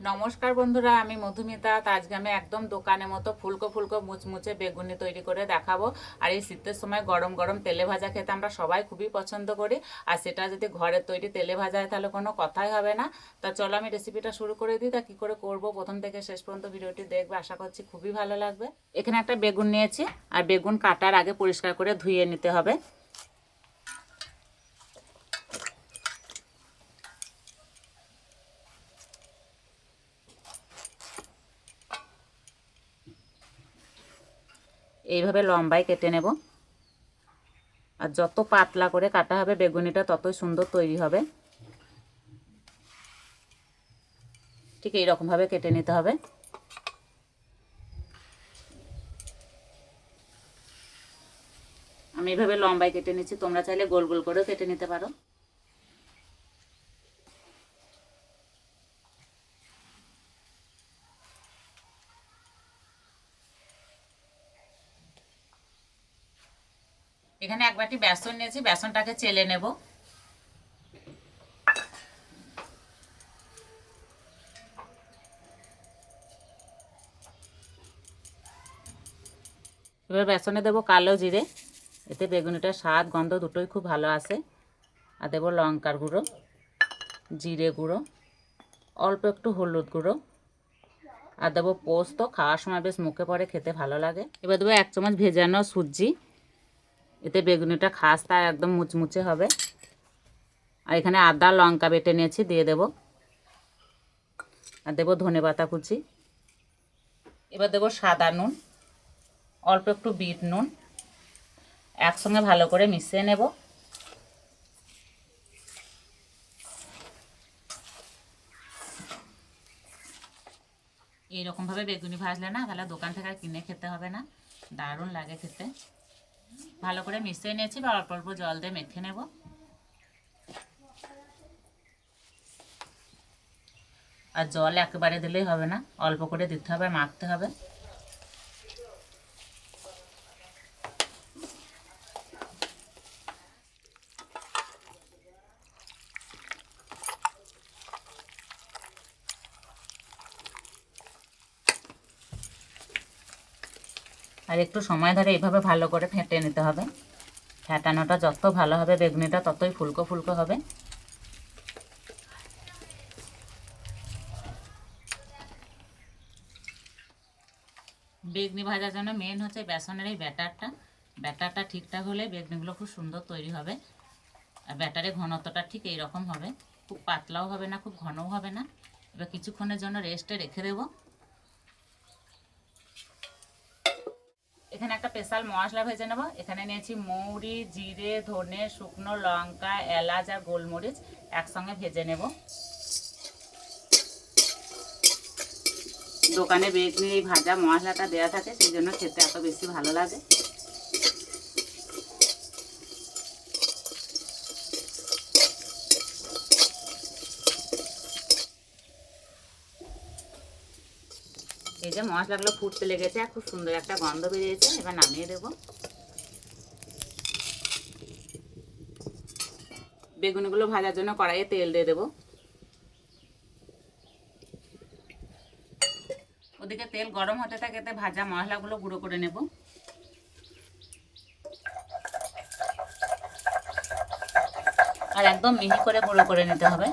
নমস্কার বন্ধুরা, আমি মধুমিতা। আজকে আমি একদম দোকানের মতো ফুলকো ফুলকো মুচমুচে বেগুনি তৈরি করে দেখাবো। আর এই শীতের সময় গরম গরম তেলে ভাজা খেতে আমরা সবাই খুবই পছন্দ করি। আর সেটা যদি ঘরের তৈরি তেলে ভাজা হয় তাহলে কোনো কথাই হবে না। তা চলো আমি রেসিপিটা শুরু করে দিই। তা কী করে করবো প্রথম থেকে শেষ পর্যন্ত ভিডিওটি দেখবে, আশা করছি খুবই ভালো লাগবে। এখানে একটা বেগুন নিয়েছি, আর বেগুন কাটার আগে পরিষ্কার করে ধুয়ে নিতে হবে। এইভাবে লম্বায় কেটে নেব। আর যত পাতলা করে কাটা হবে বেগুনিটা ততই সুন্দর তৈরি হবে। ঠিক এইরকমভাবে কেটে নিতে হবে। আমি এইভাবে লম্বায় কেটে নিচ্ছি, তোমরা চাইলে গোল গোল করেও কেটে নিতে পারো। এখানে এক বাটি বেসন নিয়েছি, বেসনটাকে চেলে নেব। এবার বেসনে দেবো কালো জিরে, এতে বেগুনিটার স্বাদ গন্ধ দুটোই খুব ভালো আসে। আর দেবো লঙ্কার গুঁড়ো, জিরে গুঁড়ো, অল্প একটু হলুদ গুঁড়ো, আর দেবো পোস্ত। খাওয়ার সময় বেশ মুখে পড়ে, খেতে ভালো লাগে। এবার দেবো 1 চামচ ভেজানো সুজি, এতে বেগুনিটা খাস্তা আর একদম মুচমুচে হবে। আর এখানে আদা লঙ্কা বেটে নিয়েছি, দিয়ে দেব। আর দেবো ধনেপাতা কুচি। এবার দেবো সাদা নুন, অল্প একটু বিট নুন, একসঙ্গে ভালো করে মিশিয়ে নেব। এইরকমভাবে বেগুনি ভাজলে না তাহলে দোকান থেকে আর কিনে খেতে হবে না, দারুণ লাগে খেতে। ভালো করে মিশিয়ে নিয়েছি, বা অল্প অল্প জল দিয়ে মেখে নেব। আর জল একেবারে দিলেই হবে না, অল্প করে দিতে হবে, মাখতে হবে। আর একটু সময় ধরে এইভাবে ভালো করে ফেটে নিতে হবে। ফেটানোটা যত ভালো হবে বেগুনিটা ততই ফুলকো ফুলকো হবে। বেগুনি ভাজার জন্য মেন হচ্ছে বেসনের এই ব্যাটারটা ঠিকঠাক হলে বেগুনিগুলো খুব সুন্দর তৈরি হবে। আর ব্যাটারের ঘনত্বটা ঠিক এইরকম হবে, খুব পাতলাও হবে না, খুব ঘনও হবে না। এবার কিছুক্ষণের জন্য রেস্টে রেখে দেব। এখানে একটা স্পেশাল মশলা ভেজে নেব। এখানে নিয়েছি মৌরি, জিরে, ধনে, শুকনো লঙ্কা, এলাচ আর গোলমরিচ একসঙ্গে ভেজে নেব। দোকানে বেগুনি এই ভাজা মশলাটা দেওয়া থাকে, সেই জন্য খেতে এত বেশি ভালো লাগে। এই যে মশলাগুলো ফুটতে লেগেছে, খুব সুন্দর একটা গন্ধ বেরিয়েছে। এবার নামিয়ে দেব। বেগুনিগুলো ভাজার জন্য কড়াইয়ে তেল দিয়ে দেবো। ওদিকে তেল গরম হতে থাকে, এতে ভাজা মশলাগুলো গুঁড়ো করে নেব। আর একদম মিহি করে গুঁড়ো করে নিতে হবে।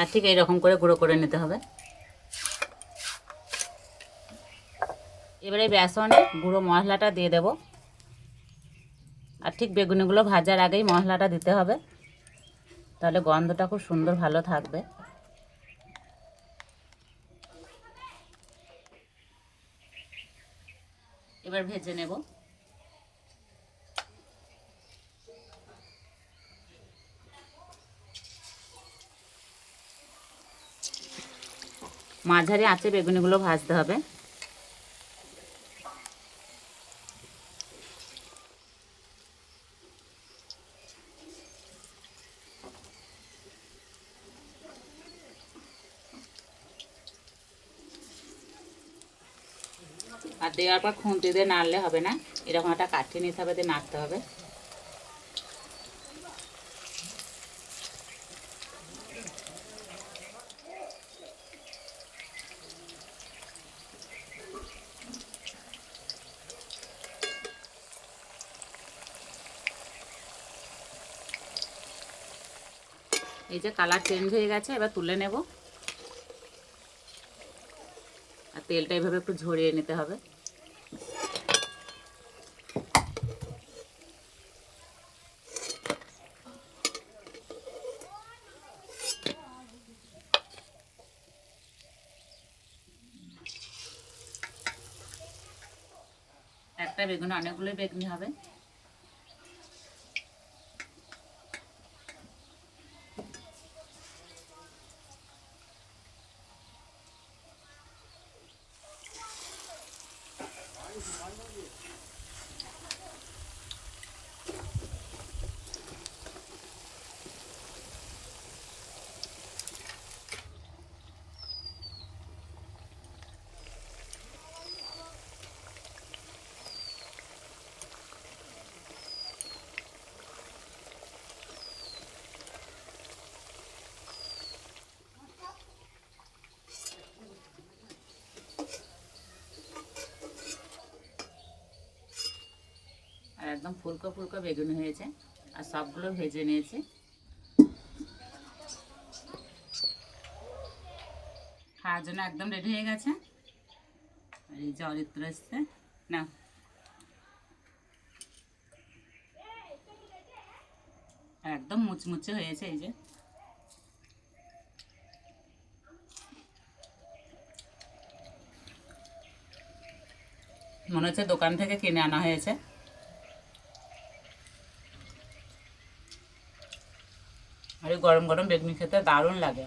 আর ঠিক এইরকম করে গুঁড়ো করে নিতে হবে। এবারে বেসনে গুঁড়ো মশলাটা দিয়ে দেব। আর ঠিক বেগুনিগুলো ভাজার আগেই মশলাটা দিতে হবে, তাহলে গন্ধটা খুব সুন্দর ভালো থাকবে। এবার ভেজে নেব। মাঝারি আঁচে বেগুনিগুলো ভাজতে হবে। আর দেওয়ার পর খুন্তি দিয়ে নাড়লে হবে না, এরকম একটা কাঠিন হিসাবে দিয়ে নাড়তে হবে। এই যে কালার চেঞ্জ হয়ে গেছে, এবার তুলে নেব। আর তেলটা এইভাবে একটু ঝরিয়ে নিতে হবে। একটা বেগুনে অনেকগুলো বেগুনি হবে। আর একদম ফুলকো ফুলকো বেগুনি হয়েছে, আর সবগুলো ভেজে নিয়েছি। খাওয়ার জন্য একদম রেডি হয়ে গেছে। আর এই যে অরিত্র এসছে না, একদম মুচমুচে হয়েছে। এই যে মনে হচ্ছে দোকান থেকে কিনে আনা হয়েছে। আর এই গরম গরম বেগুনি খেতে দারুণ লাগে।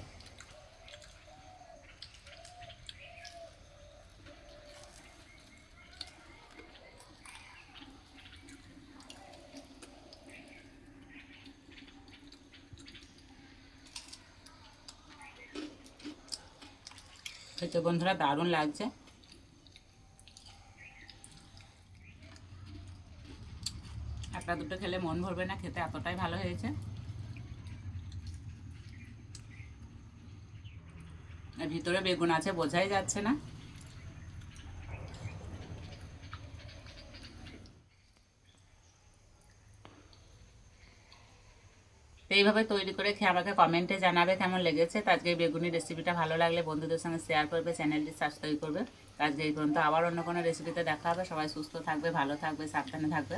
খেতে বন্ধুরা দারুণ লাগছে। একটা দুটো খেলে মন ভরবে না, খেতে এতটাই ভালো হয়েছে। আর ভিতরে বেগুন আছে বোঝাই যাচ্ছে না। তো এইভাবে তৈরি করে খেয়ে আমাকে কমেন্টে জানাবে কেমন লেগেছে। তো আজকে এই বেগুনি রেসিপিটা ভালো লাগলে বন্ধুদের সঙ্গে শেয়ার করবে, চ্যানেলটি সাবস্ক্রাইব করবে। আজকে এই পর্যন্ত, আবার অন্য কোনো রেসিপিতে দেখা হবে। সবাই সুস্থ থাকবে, ভালো থাকবে, সাবধানে থাকবে।